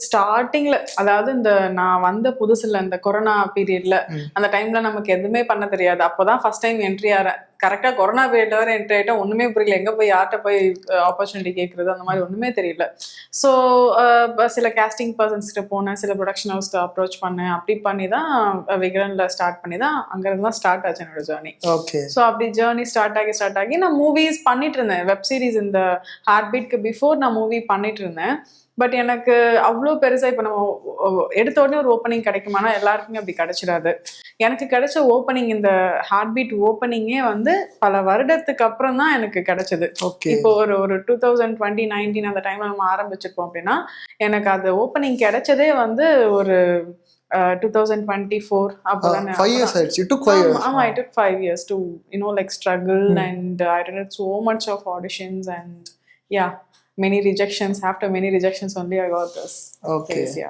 ஸ்டார்டிங்ல அதாவது இந்த நான் வந்த புதுசுல இந்த கொரோனா பீரியட்ல ம். அந்த டைம்ல நமக்கு எதுவுமே பண்ண தெரியாது. அப்போதான் ஃபர்ஸ்ட் டைம் என்ட்ரி ஆறேன். கரெக்டா கொரோனா பீரியட்ல வர என்ட்ரி ஆயிட்டா ஒண்ணுமே புரியல. எங்க போய் யார்கிட்ட போய் ஆப்பர்ச்சுனிட்டி கேட்கறது அந்த மாதிரி ஒண்ணுமே தெரியல. ஸோ சில கேஸ்டிங் பர்சன்ஸ் கிட்ட போனேன், சில ப்ரொடக்ஷன் ஹவுஸ்க்கு அப்ரோச் பண்ணேன். அப்படி பண்ணி தான் விகடன்ல ஸ்டார்ட் பண்ணி தான் அங்கிருந்து தான் ஸ்டார்ட் ஆச்சு என்னோட ஜேர்னி. ஓகே. ஸோ அப்படி ஜேர்னி ஸ்டார்ட் ஆகி நான் மூவிஸ் பண்ணிட்டு இருந்தேன். வெப் சீரிஸ் இந்த ஹார்ட் பீட்க்கு பிஃபோர் நான் மூவி பண்ணிட்டு இருந்தேன். பட் எனக்கு அவ்வளோ பெருசா இப்போ நம்ம எடுத்த உடனே ஒரு ஓப்பனிங் கிடைக்குமானா எல்லாருக்குமே அப்படி கிடைச்சிடாது. எனக்கு கிடைச்ச ஓப்பனிங் இந்த ஹார்ட் பீட் ஓப்பனிங்கே வந்து பல வருடத்துக்கு அப்புறம் தான் எனக்கு கிடைச்சது. ஓகே. இப்போ ஒரு 2020, 19 அந்த டைம்ல நம்ம ஆரம்பிச்சிருப்போம் அப்படின்னா எனக்கு அது ஓப்பனிங் கிடைச்சதே வந்து ஒரு 2024 அப்போதானே. 5 years ஆயிடுச்சு. It took 5 years. ஆமா, it took 5 years to like struggle and I did so much of auditions and yeah, many rejections. After many rejections only I got this Okay. place, yeah.